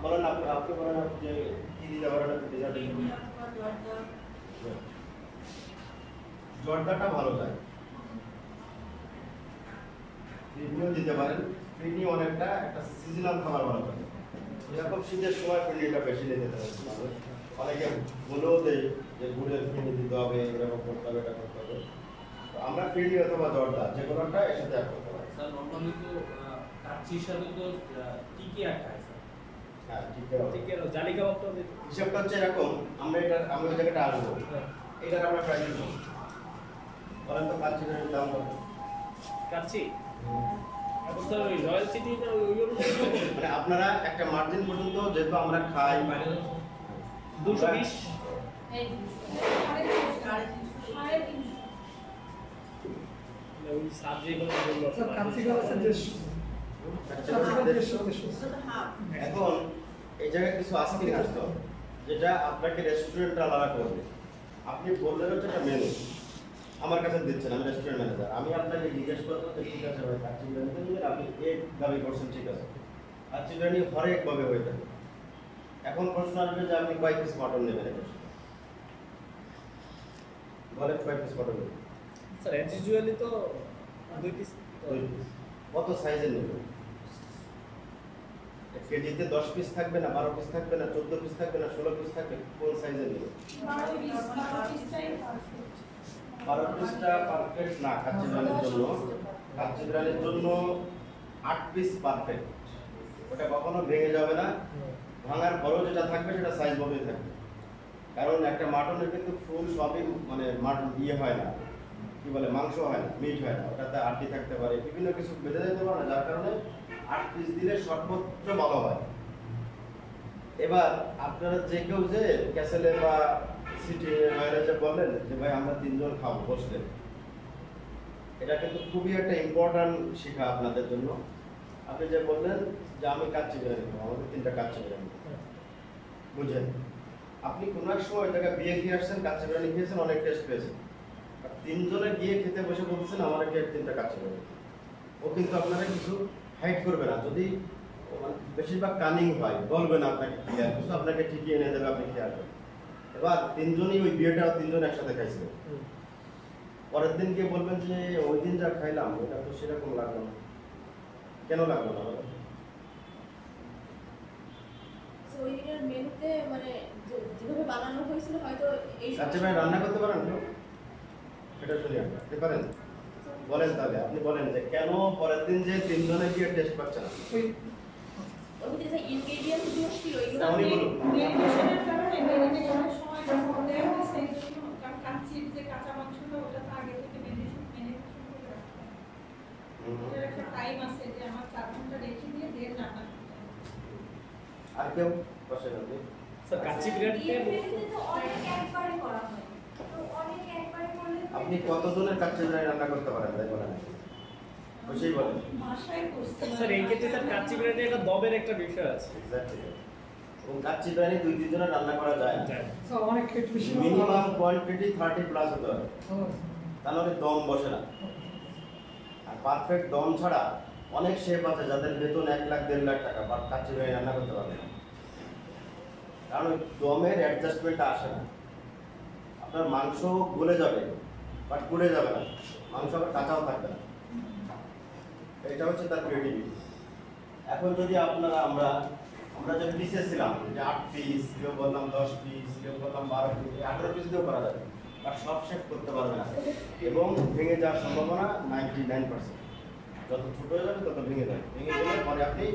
বলেন আপনি বলেন আপনি যে কি দিতে পারেন ডেজার্টে? জর্দাটা ভালো যায়, ফিরনিও দিতে পারেন। ফিরনি অনেকটা একটা সিজনাল খাবার বানাতে পারে। এরকম শীতের সময় ফিরনিটা বেশি নিতে পারে মানুষ। অনেকে বলেও দেয় যে গুড়ের ফিরনি দিতে হবে, এরকম করতে হবে, এটা করতে হবে। তো আমরা ফিরনি অথবা জর্দা যে কোনোটা এর সাথে অ্যাড করতে পারি।
স্যার নরমালি তো কাচ্চির সাথে তো টিকিয়া খায় স্যার।
হ্যাঁ, ঠিক আছে।
ঠিক আছে, জালি কাবাবটা দিতে।
হিসাবটা হচ্ছে এরকম, আমরা ওই জায়গাটা আসবো। এটার আমরা প্রাইস দেবো। বলেন তো কাচ্চি বিরিয়ানির দাম কত?
কাচ্চি এখন স্যার ওই রয়্যাল সিটি না ওই অনুযায়ী
মানে আপনারা একটা মার্জিন পর্যন্ত যেহেতু আমরা খাই,
220
এই
ওই সাবজেক্ট বলতে
স্যার কাচ্চিটা আছে 150
এখন এই জায়গায় কিছু আস্কিং আসতো যেটা আপনাকে রেস্টুরেন্ট আলাদা করবে। আপনি বললেন হচ্ছে একটা মেনু আমার কাছে দিচ্ছেন, আমি রেস্টুরেন্ট ম্যানেজার, আমি আপনাকে জিজ্ঞেস করবো যে ঠিক আছে ভাই কাচ্চি বিরিয়ানি দিলেন, আপনি এক দাবি করছেন, ঠিক আছে। কাচ্চি বিরিয়ানি হরেকভাবে হয়ে থাকে। এখন প্রশ্ন আসবে যে আপনি কয় পিস মটন নেবেন, এটা বলেন কয় পিস মটন নেবেন?
স্যার অ্যাজ ইউজুয়ালি তো 2 পিস।
দুই piece। কত সাইজের নেবেন? কেজিতে 10 পিস থাকবে না, 12 পিস থাকবে না, 14 পিস থাকবে না, 16 পিস থাকবে, কোন সাইজের নেবেন? 12 পিসটা পারফেক্ট না কাচ্চি বিরিয়ানির জন্য। কাচ্চি বিরিয়ানির জন্য 8 পিস পারফেক্ট। ওটা কখনো ভেঙে যাবে না, ভাঙার পরেও যেটা থাকবে সেটা সাইজ মতোই থাকবে। কারণ একটা মাটনের কিন্তু ফুল সবই মানে মাটন দিয়ে হয় না, কি বলে মাংস হয় না, মিট হয় না, ওটাতে আটটি থাকতে পারে, বিভিন্ন কিছু বেঁধে যেতে পারে না, যার কারণে 8 পিস দিলে সর্বোচ্চ ভালো হয়। এবার আপনারা যে কেউ যে ক্যাসেলে বা সিটি ম্যানেজে বললেন যে ভাই আমরা 3 জন খাবো বসলে, এটা কিন্তু খুবই একটা ইম্পর্টেন্ট শিক্ষা আপনাদের জন্য। আপনি যে বললেন যে আমি কাচ্চি বিরিয়ানি খাবো, আমাদের 3টা কাচ্চি বিরিয়ানি, বুঝেন? আপনি কোনো এক সময় জায়গায় বিয়ে খেয়ে আসছেন, কাচ্চি বিরিয়ানি খেয়েছেন, অনেক টেস্ট পেয়েছেন, আর 3 জনে গিয়ে খেতে বসে বলছেন আমাকে 3টা কাচ্চি বিরিয়ানি। ও কিন্তু আপনারা কিছু হাইড করবে না, যদি বেশিরভাগ কানিং হয় বলবে না আপনাকে ক্লিয়ার কিছু, আপনাকে ঠিকই এনে দেবে, আপনি খেয়াল করবেন। এবার 3 জনই ওই বিয়েটা 3 জন একসাথে খাইছিলেন, পরের দিন গিয়ে বলবেন যে ওই দিন যা খাইলাম ওটা তো সেরকম লাগলো না। কেন লাগলো না?
ওই দিনের মেনুতে মানে যেভাবে বানানো হয়েছিল হয়তো এই
আচ্ছা ভাই রান্না করতে পারেন তো? সেটা শুনি আমরা, করতে পারেন? বলেন তাহলে, আপনি বলেন যে কেন পরের দিন যে 3 জনে গিয়ে টেস্ট পাচ্ছে না?
ওর ভিতরে যে ইনগ্রেডিয়েন্ট গুলো ছিল এগুলো
উনি বলুন।
মেরিনেশনের কারণে মেরিনেশনের সময় যখন দেওয়া হয় সেই জন্য কারণ কাচ্চির যে কাঁচা মাংসটা ওটা তো আগে থেকে মেরিনেশন করে রাখতে হয়। এটার একটা টাইম আছে যে আমার 4 ঘন্টা রেখে দিয়ে দেন রান্না করতে হয়।
আর কেউ বসে না?
স্যার কাচ্চি বিরিয়ানিতে
তো অনেক একবারে করা হয়, তো অনেক একবারে করলে
আপনি কতজনের কাচ্চি বিরিয়ানি রান্না করতে পারেন তাই বলেন? বসেই বলেন।
বাসায় করছি
স্যার এই ক্ষেত্রে স্যার কাচ্চি বিরিয়ানি একটা দমের একটা বিষয় আছে।
এক্স্যাক্টলি। এবং কাচ্চি বিরিয়ানি 2-3 জনের রান্না করা যায় না।
স্যার অনেক খেতে বেশি
মিনিমাম কোয়ান্টিটি 30 প্লাস হতে হবে, তাহলে দম বসে না। আর পারফেক্ট দম ছাড়া অনেক শেফ আছে যাদের বেতন 1 লাখ 1.5 লাখ টাকা, বাট কাচ্চি বিরিয়ানি রান্না করতে পারবে না, কারণ ওই দমের অ্যাডজাস্টমেন্টটা আসে না। আপনার মাংস গলে যাবে বাট পুড়ে যাবে না, মাংস আবার কাঁচাও থাকবে না। এটা হচ্ছে তার ক্রিয়েটিভিটি। এখন যদি আমরা যে পিসে ছিলাম যে 8 পিস, কেউ বললাম 10 পিস, কেউ বললাম 12 পিস, 18 পিস দিয়েও করা যাবে, আর সব শেফ করতে পারবে না, এবং ভেঙে যাওয়ার সম্ভাবনা 99%। যত ছোট হয়ে যাবে তত ভেঙে যাবে, ভেঙে গেলে পরে আপনি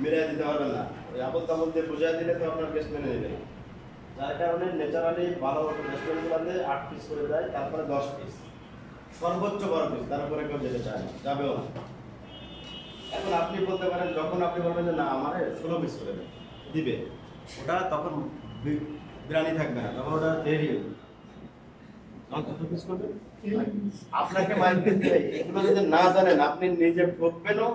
মিলিয়ে দিতে পারবেন না, ওই আবল তাবল দিয়ে বোঝাই দিলে তো আপনার গেস্ট মেনে নেবে না। যার কারণে ন্যাচারালি ভালো রেস্টুরেন্টগুলোতে 8 পিস করে দেয়, তারপরে 10 পিস, সর্বোচ্চ বড় পিস, তার উপরে কেউ যেতে চায় না, যাবেও না। এখন আপনি বলতে পারেন, যখন আপনি বলবেন যে না আমারে 16 পিস করে দিবে, ওটা তখন বিরিয়ানি থাকবে না, তখন ওটা দেরি হবে। কত পিস করবে? আপনাকে মাইন্ড দিতে হবে, এগুলো যদি না জানেন আপনি নিজে ঠকবেনও,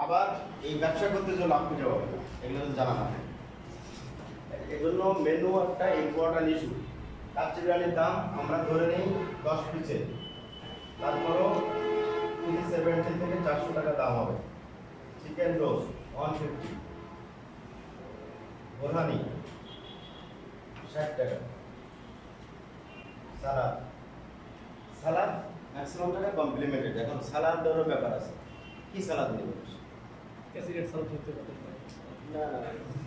আবার এই ব্যবসা করতে যে লাভ খুঁজে পাবেন না, এগুলো যদি জানা না থাকে। এই জন্য মেনু একটা ইম্পর্টেন্ট ইস্যু। কাচ্চি বিরিয়ানির দাম আমরা ধরে নিই 10 পিসে, তারপরও 370 থেকে 400 টাকা দাম হবে। চিকেন রোস্ট 150, বোরহানি 60 টাকা, সালাদ ম্যাক্সিমাম টাকা কমপ্লিমেন্টেড। এখন সালাদেরও ব্যাপার আছে, কি সালাদ নেবেন?
ক্যাসিডেড সালাদ হতে পারে।
না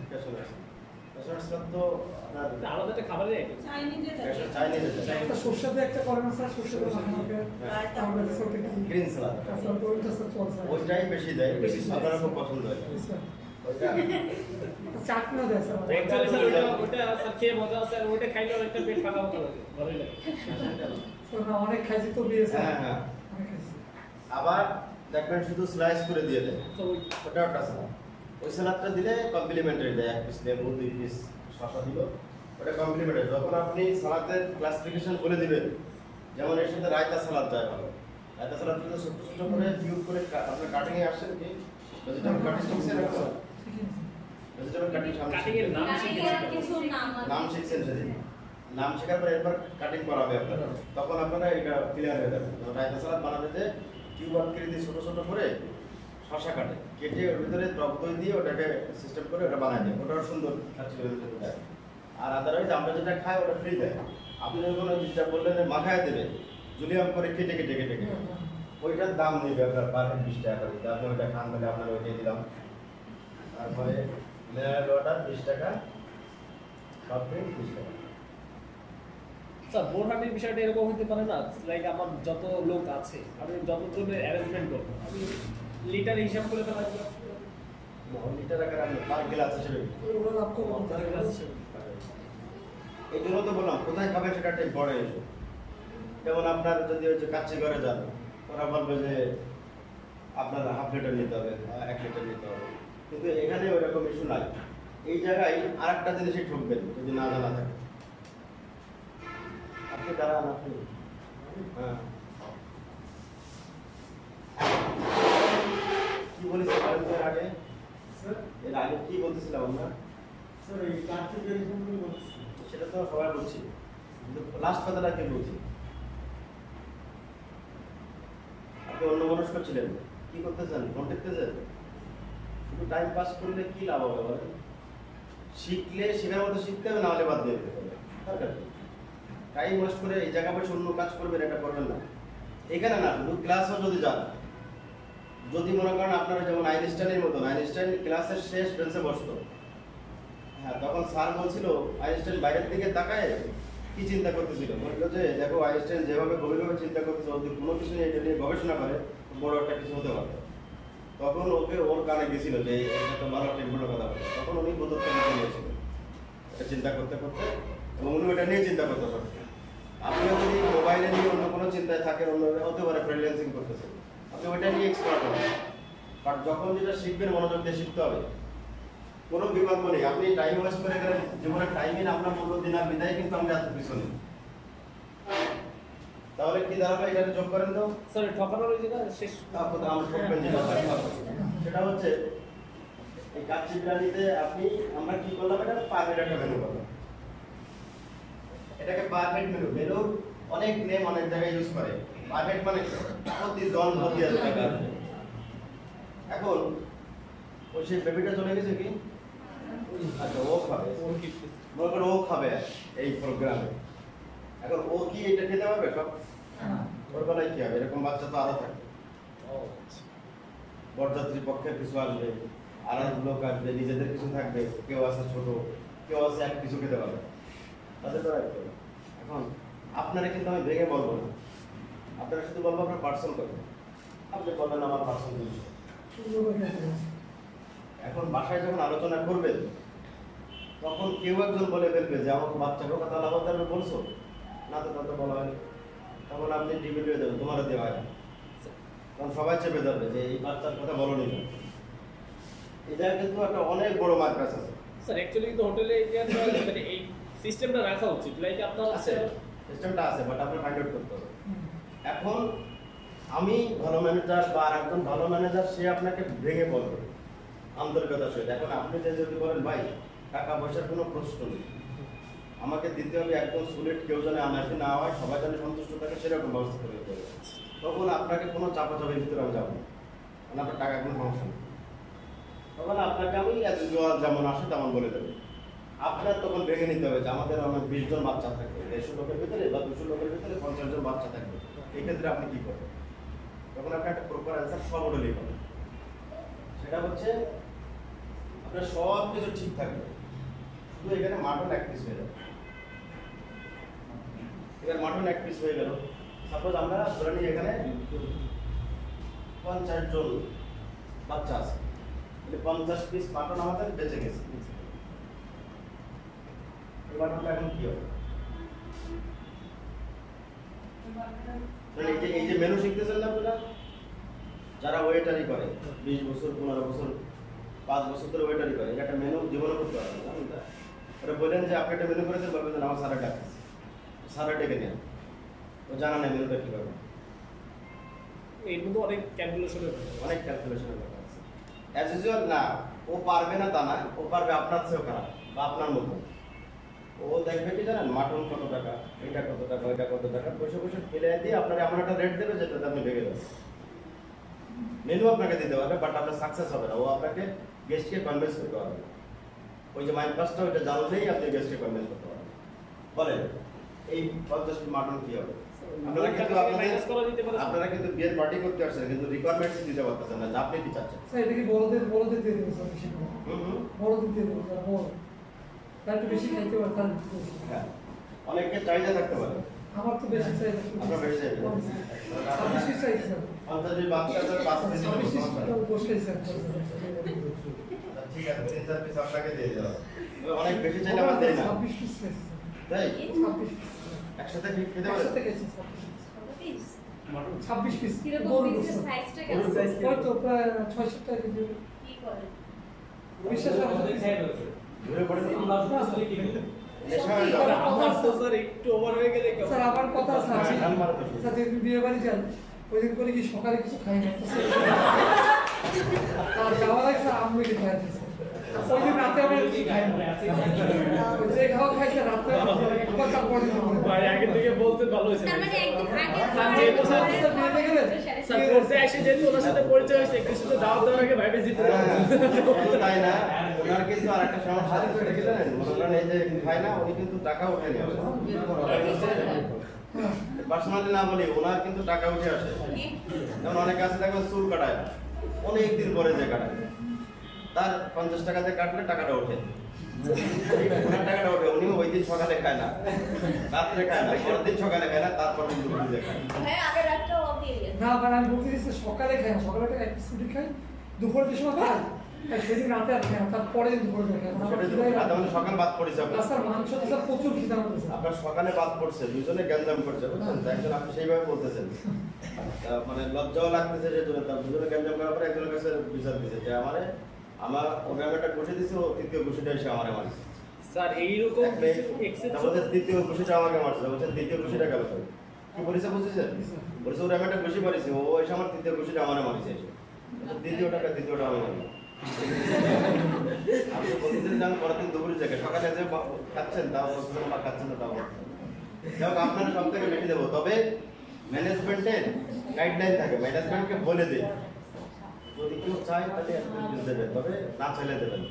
ক্যাশনাট সালাদ তো আপনার
এটা আলাদা একটা খাবারের আইটেম।
চাইনিজের
চাইনিজ
একটা সর্ষে দিয়ে একটা করে না স্যার, সর্ষে দিয়ে আমাকে আমাদের কাছে ওটা কি
গ্রিন সালাদ
তারপর ওইটা স্যার চলছে
ওইটাই বেশি দেয়, আপনার খুব পছন্দ হয়
স্যার
ওইটা।
চাটনা দেয় স্যার
অ্যাকচুয়ালি স্যার ওটা স্যার খেয়ে মজা আছে, আর ওটা খাইলে অনেকটা পেট ফাঁকা মতো লাগে, ভালোই লাগে।
স্যার না অনেক খাইছি তো বিয়ে স্যার,
হ্যাঁ হ্যাঁ,
অনেক খাইছি।
আবার দেখবেন শুধু স্লাইস করে দিয়ে দেয়,
তো ওই
ওটা একটা সালাদ। ওই সালাদটা দিলে কমপ্লিমেন্টারি দেয়, 1 পিস লেবু 2 পিস শসা দিল, ওটা কমপ্লিমেন্টারি। যখন আপনি সালাদের ক্লাসিফিকেশন বলে দিবেন, যেমন এর সাথে রায়তা সালাদ যায় ভালো, রায়তা সালাদ কিন্তু ছোট ছোট করে কিউব করে আপনার কাটিং এ আসছেন কি ভেজিটেবল কাটিং শিখছেন এখন? ভেজিটেবল কাটিং
কাটিং এর নাম শিখেছি।
কিছু
নাম শিখছেন সেদিন, নাম শেখার পর একবার কাটিং করাবে আপনারা, তখন আপনারা এটা ক্লিয়ার হয়ে যাবে। রায়তা সালাদ বানাতে যে কিউব আকৃতি ছোট ছোট করে শসা কাটে, কেটে ওর ভিতরে টক দই দিয়ে ওটাকে সিস্টেম করে ওটা বানায় দেয়, ওটাও সুন্দর খাচ্ছি দেয়। আর আদারওয়াইজ আমরা যেটা খাই ওটা ফ্রি দেয়। আপনি যখন ওই যেটা বললেন যে মাখায় দেবে জুলিয়াম করে কেটে কেটে কেটে কেটে, ওইটার দাম নেবে আপনার পার হেড 20 টাকা করে। আপনি ওইটা খান বলে আপনার ওইটাই দিলাম। তারপরে মিনারেল ওয়াটার 20 টাকা, সব ড্রিঙ্ক 20 টাকা।
স্যার বোরহানের বিষয়টা এরকম হতে পারে না, লাইক আমার যত লোক আছে আমি যতজনের অ্যারেঞ্জমেন্ট করবো, আমি লিটার হিসাব করে ফেলা যায়।
লিটার আকারে আপনি পার গ্লাস হিসেবে
ওগুলো লাভ করবো
পার গ্লাস হিসেবে।
এই জন্য তো বললাম কোথায় খাবেন সেটা ঠিক বড় ইস্যু। যেমন আপনার যদি ওই যে কাচ্চি ঘরে যান, ওরা বলবে যে আপনার হাফ লিটার নিতে হবে, 1 লিটার নিতে হবে, কিন্তু এখানে ওইরকম ইস্যু নাই। এই জায়গায় আরেকটা জিনিসই ঠকবেন যদি না জানা থাকে। আপনি দাঁড়ান, আপনি হ্যাঁ কি বলেছিলাম এর আগে?
স্যার।
এর আগে কি বলতেছিলাম আমরা?
স্যার এই কাটতে যেরকম বলছি
সেটা তো সবাই বলছি, কিন্তু লাস্ট কথাটা কে বলছি? আপনি অন্য মানুষ করছিলেন, কি করতেছেন? ফোন টিপতেছেন? শুধু টাইম পাস করলে কি লাভ হবে বলেন? শিখলে শেখার মতো শিখতে হবে, না হলে বাদ দিয়ে দিতে হবে। টাইম ওয়েস্ট করে এই জায়গা বসে অন্য কাজ করবেন, এটা করবেন না। এখানে না, শুধু ক্লাসও যদি যান, যদি মনে করেন আপনারা যেমন আইনস্টাইনের মতন, আইনস্টাইন ক্লাসের শেষ বেঞ্চে বসতো, হ্যাঁ তখন স্যার বলছিল আইনস্টাইন বাইরের দিকে তাকায় কি চিন্তা করতেছিল, বললো যে দেখো আইনস্টাইন যেভাবে গভীরভাবে চিন্তা করতেছে, যদি কোনো কিছু নিয়ে এটা নিয়ে গবেষণা করে বড় একটা কিছু হতে পারে। তখন ওকে ওর কানে গেছিল যে এটা তো ভালো একটা ইম্পর্টেন্ট কথা বলে, তখন উনি প্রদত্ত নিয়েছিল এটা চিন্তা করতে করতে, এবং উনি ওটা নিয়ে চিন্তা করতে পারতেন। আপনিও যদি মোবাইলে নিয়ে অন্য কোনো চিন্তায় থাকেন, অন্য হতে পারে ফ্রিল্যান্সিং করতেছেন, আপনি ওইটা নিয়ে এক্সপার্ট হবেন। বাট যখন যেটা শিখবেন মনোযোগ দিয়ে শিখতে হবে, কোনো বিকল্প নেই। আপনি টাইম ওয়েস্ট করে গেলে জীবনের টাইমই আপনার মূল্য দিন আর বিদায় কিন্তু আমরা এত পিছনে। তাহলে কি দাঁড়াবে? এটা যোগ করেন তো।
স্যার ঠকানোর ওই জায়গা শেষ।
তারপরে আমরা ঠকবেন যেটা, সেটা হচ্ছে এই কাচ্চি বিরিয়ানিতে আপনি আমরা কি করলাম, এটা পার হেড একটা মেনু করলাম। এটাকে পার হেড মেনু, মেনুর অনেক নেম অনেক জায়গায় ইউজ করে। পার হেড মানে প্রতিজন প্রতি টাকা। এখন ওই সেই বেবিটা চলে গেছে কি? আচ্ছা ও খাবে, মনে করো ও খাবে এই প্রোগ্রামে। এখন ও কি এটা খেতে পারবে সব? ওর বেলায় কি হবে? এরকম বাচ্চা তো আরো থাকে, বরযাত্রী পক্ষের কিছু আসবে, আর লোক আসবে, নিজেদের কিছু থাকবে, কেউ আছে ছোট, কেউ আছে এক কিছু খেতে পারবে, তাদের তো রাখতে হবে। এখন আপনারা কিন্তু আমি ভেঙে বলবো না, আপনারা শুধু বলবো আপনার পার্সন কত। আপনি বলবেন আমার পার্সন 200। এখন বাসায় যখন আলোচনা করবেন, তখন কেউ একজন বলে ফেলবে যে আমার বাচ্চাকে কথা লাগাতে হবে বলছো না, তো তত বলা হয়নি। তখন আপনি ডিবেট হয়ে যাবেন, তোমারও দেওয়া হয় না, তখন সবাই চেপে যাবে যে এই বাচ্চার কথা বলোনি। এটা কিন্তু একটা অনেক বড় মার্কাস আছে।
স্যার অ্যাকচুয়ালি কিন্তু হোটেলে মানে এই সিস্টেমটা রাখা উচিত, লাইক আপনার
আছে, সিস্টেমটা আছে, বাট আপনার ফাইন্ড আউট করতে হবে। এখন আমি ভালো ম্যানেজার বা একজন ভালো ম্যানেজার, সে আপনাকে ভেঙে বলবে আন্তরিকতার সহিত। এখন আপনি যদি বলেন ভাই টাকা পয়সার কোনো প্রশ্ন নেই, আমাকে দিতে হবে একদম সুলেট, কেউ যেন আনাফি না হয়, সবাই যেন সন্তুষ্ট থাকে, সেরকম ব্যবস্থা করে দিতে হবে। তখন আপনাকে কোনো চাপাচাপির ভিতরে আমি যাবো না, কারণ আপনার টাকা কোনো সমস্যা নেই। তখন আপনাকে আমি যেমন আসে তেমন বলে দেবো। আপনার তখন ভেঙে নিতে হবে যে আমাদের অনেক 20 জন বাচ্চা থাকবে, 150 লোকের ভিতরে বা 200 লোকের ভিতরে 50 জন বাচ্চা থাকবে, এই ক্ষেত্রে আপনি কি করবেন? তখন আপনি একটা প্রপার অ্যান্সার সব হোটেলেই পাবেন। সেটা হচ্ছে আপনার সব কিছু ঠিক থাকবে, শুধু এখানে মাটন এক পিস হয়ে যাবে। এবার মাটন এক পিস হয়ে গেল, সাপোজ আমরা ধরে নিই এখানে 50 জন বাচ্চা আছে, 50 পিস মাটন আমাদের বেঁচে গেছে। এই মাটনটা এখন কি হবে? এই যে মেনু শিখতেছেন না আপনারা, যারা ওয়েটারি করে 20 বছর 15 বছর 5 বছর ধরে ওয়েটারি করে, একটা মেনু জীবনে করতে পারবেন না। ওরা বলেন যে আপনি একটা মেনু করেছেন, বলবেন যে আমার স্যারের ডাকতেছে, স্যারের ডেকে নেন, ও জানা নেই মেনুটা কী করবে।
এর মধ্যে অনেক ক্যালকুলেশনের
ব্যাপার আছে। অ্যাজ ইউজুয়াল না, ও পারবে না তা না, ও পারবে আপনার চেয়েও খারাপ বা আপনার মতো। ও দেখবে কি জানেন, মাটন কত টাকা, এটা কত টাকা, ওইটা কত টাকা, বসে বসে ফেলে দিয়ে আপনার এমন একটা রেট দেবে যেটাতে আপনি ভেঙে যাবেন। মেনু আপনাকে দিতে পারবে, বাট আপনার সাকসেস হবে না। ও আপনাকে গেস্টকে কনভিন্স করতে পারবে না। ওই যে মাইন্ড পাসটা ওইটা জানলেই আপনি গেস্টকে কনভিন্স করতে পারবেন। বলেন এই 50 পিস মাটন কি হবে? আপনারা কিন্তু বিয়ের পার্টি করতে আসছেন, কিন্তু রিকোয়ারমেন্টস দিতে পারতেছেন না যে আপনি কি চাচ্ছেন।
স্যার এটা কি বড়দের দিয়ে দেবো স্যার, বেশি করে বড়দের দিয়ে দেবো স্যার, বড় তার একটু বেশি খাইতে পারে তার।
হ্যাঁ, অনেকের চাহিদা থাকতে পারে।
আমার তো বেশি চাই,
আপনার বেশি চাই
26 পিস চাই স্যার,
50 পিস বাচ্চাদের 5 পিস
26 পিস বসে স্যার।
ঠিক আছে, 3-4 পিস আপনাকে দিয়ে দেওয়া। অনেক বেশি চাইলে আমরা দেই না।
26 পিস চাই স্যার,
তাই
26 পিস
একসাথে খেতে পারে।
একসাথে গেছি 26 পিস
কিরকম
গরু
পিসের
স্যার।
সাইজটা কেমন?
ওই তো প্রায় 600 টাকা কেজি।
কি করেন?
বিশ্বাস হয় না।
ঘুরে পড়ে
আমরা আসলে কি করি?
নেশা হয়ে যাবে।
আমার তো স্যার একটু ওভার হয়ে গেলে কেমন?
স্যার আমার কথা আছে,
হ্যাঁ, গান মারো তো।
স্যার যেদিন বিয়ে বাড়ি যান ওই দিন করে কি সকালে কিছু খাই না, আর যাওয়ার আগে স্যার আমি কি খাই স্যার, ওই দিন রাতে আমি কিছু খাই না, ওই যে খাওয়া খাইছে রাতে একবার তারপরে
ভাই আগে থেকে বলতে ভালো হয়েছে।
তার মানে একদিন আগে
স্যার যেহেতু স্যার
বিয়ে গেলেন
স্যার কোর্সে এসে যেহেতু ওনার সাথে পরিচয় হয়েছে, একটু শুধু দাওয়াত দেওয়ার আগে ভাইবে জিতে
হ্যাঁ, শুধু তাই না, ওনার কিন্তু আরেকটা সমস্যা আছে, সেটা কি জানেন? মনে করেন এই যে খায় না, উনি কিন্তু টাকা উঠে নিয়ে আসে। পার্সোনালি না বলি, ওনার কিন্তু টাকা উঠে আসে। যেমন অনেকে আছে দেখবেন চুল কাটায় না, অনেক দিন পরে যে কাটায়, তার 50 টাকা দিয়ে কাটলে টাকাটা ওঠে। ওনার টাকাটা ওঠে, উনি ওই দিন সকালে খায় না, রাত্রে খায় না, পরের দিন সকালে খায় না, তারপর দিন দুপুরে খায়।
হ্যাঁ, আগে রাতটা অফ দিয়ে দিলেন।
না মানে আমি বলতে চাইছি সকালে খাই না, সকালে একটা এক স্কুটি খাই, দুপুরে যে সময় খাই আর সেদিন রাতে আর খাই না, তারপরে দিন দুপুরে খাই না।
সেটা যদি খাতে মানে সকাল বাদ পড়েছে আপনার।
স্যার মাংস তো স্যার প্রচুর খিদা করতেছে।
আপনার সকালে বাদ পড়ছে, দুজনে গ্যাঞ্জাম করছে, বুঝছেন? তো একজন আপনি সেইভাবে বলতেছেন, মানে লজ্জাও লাগতেছে যে দুজনে গ্যাঞ্জাম করার পরে একজনের কাছে বিচার দিচ্ছে যে আমার ওকে আমি একটা ঘুষি দিছি, ও তৃতীয় ঘুষিটা এসে আমারে মারছে।
স্যার এইরকম
আমাদের তৃতীয় ঘুষিটা আমাকে মারছে, বলছে দ্বিতীয় ঘুষিটা গেল কই? কি বলেছে বুঝেছেন? বলছে ওরা আমি একটা ঘুষি মারিছি, ও এসে আমার তৃতীয় ঘুষিটা আমারে মারছে এসে। দ্বিতীয়টা আমি মারলাম। আপনি বলতেছেন যে আমি পরের দিন দুপুরে থেকে সকালে যে খাচ্ছেন তাও বলছেন, বা খাচ্ছেন না তাও বলছেন। যাই হোক, আপনারা সব থেকে বেশি দেবো, তবে ম্যানেজমেন্টের গাইডলাইন থাকে, ম্যানেজমেন্টকে বলে দিন যদি কেউ চায় তাহলে দেবেন, তবে না চাইলে দেবেন।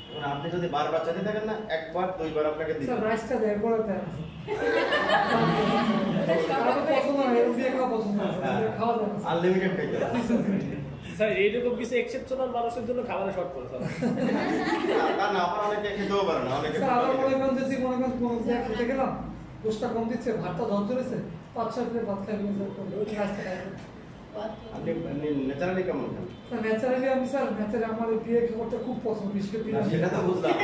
এখন আপনি যদি বারবার চাইতে থাকেন না, একবার দুইবার আপনাকে দিবেন।
স্যার রাইসটা দেয় বড় দেয় আমার পছন্দ না, এরকম দিয়ে খাওয়া পছন্দ না, খাওয়া যায় না
আনলিমিটেড খাইতে হবে।
স্যার এইরকম কিছু এক্সেপশনাল মানুষের জন্য খাবারের শর্ট পড়ে স্যার।
না না, আবার অনেকে খেতেও পারে না, অনেকে
স্যার আবার মনে করেন যদি মনে করেন কোনো জায়গায় খেতে গেলাম, গোষ্ঠটা কম দিচ্ছে, ভাতটা ধর ধরেছে, 5-6 প্লেট ভাত খাই রাইসটা খাই।
আপনি ন্যাচারালি কেমন খান?
স্যার ন্যাচারালি আমি স্যার ন্যাচারালি আমার এই বিয়ে খাবারটা খুব পছন্দ, বিশেষ করে
না, সেটা তো বুঝলাম।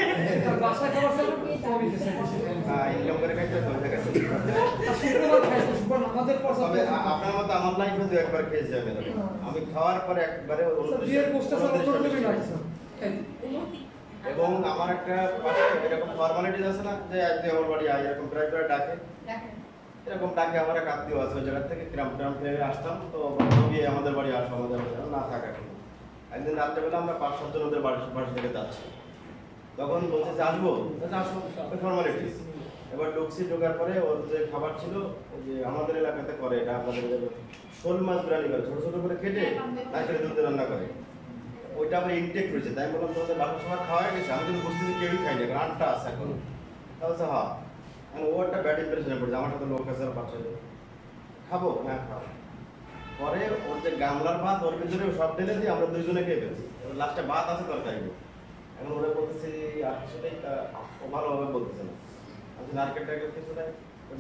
আর বাসা খাবার স্যার কমই খেতে বেশি খাই না।
ইনকাম করে খাইতে হবে, দেখা যাচ্ছে।
আর শুক্রবার খাই স্যার, শুক্রবার আমাদের পর
তবে আপনার মতো আমার লাইফে তো একবার খেয়েছি আমি এরকম। আমি খাওয়ার পরে একবারে
স্যার বিয়ের গোষ্ঠটা স্যার অন্য রকমই লাগে স্যার।
এবং আমার একটা পাশে এরকম ফর্মালিটিস আছে না, যে আজকে আমার বাড়ি আয়, এরকম প্রায় প্রায় ডাকে, এরকম ডাকে। আমার এক আত্মীয় আছে ওই জায়গা থেকে, গ্রাম থেকে আসতাম, তো গিয়ে আমাদের বাড়ি আসো, আমাদের বাড়ি না থাকা এখন। একদিন রাত্রেবেলা আমরা 5-7 জন ওদের বাড়ি থেকে যাচ্ছি, তখন বলছে যে আসবো, আসো, ফর্মালিটিস। এবার ঢুকছি, ঢোকার পরে ওর যে খাবার ছিল, ওই যে আমাদের এলাকাতে করে এটা, আপনাদের শোল মাছ বিরিয়ানি করে, ছোট ছোট করে কেটে তারপরে দুধ রান্না করে, ওইটা আবার ইনটেক রয়েছে। তাই বললাম তোমাদের বাসার সময় খাওয়া হয়ে গেছে, আমি কিন্তু বুঝতেছি কেউই খাইনি, কারণ আটটা আছে এখন। তাহলে হ্যাঁ, ও একটা ব্যাড ইম্প্রেশনে পড়েছে, আমার সাথে লোক আছে, বাচ্চা খাবো, হ্যাঁ খাবো। পরে ওর যে গামলার ভাত ওর ভিতরে সব ঢেলে দিয়ে আমরা দুইজনে খেয়ে ফেলছি। এবার লাস্টে ভাত আছে তরকারি নেই। এখন ওরা বলতেছে আর কিছু নেই, তা ও ভালোভাবে বলতেছে না। আমি নারকেল টারকেল কিছু নেই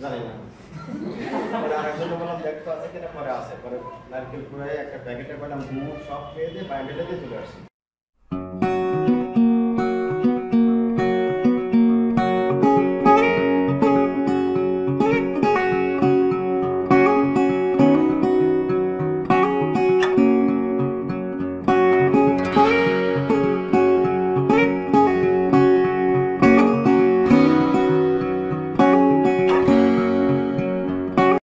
জানি না। পরে আরেকজন বললাম দেখতো আছে কিনা, পরে আছে। পরে নারকেল কুড়াই একটা প্যাকেটে পেলাম, গুড় সব খেয়ে দিয়ে বাইরে দিয়ে চলে আসছি।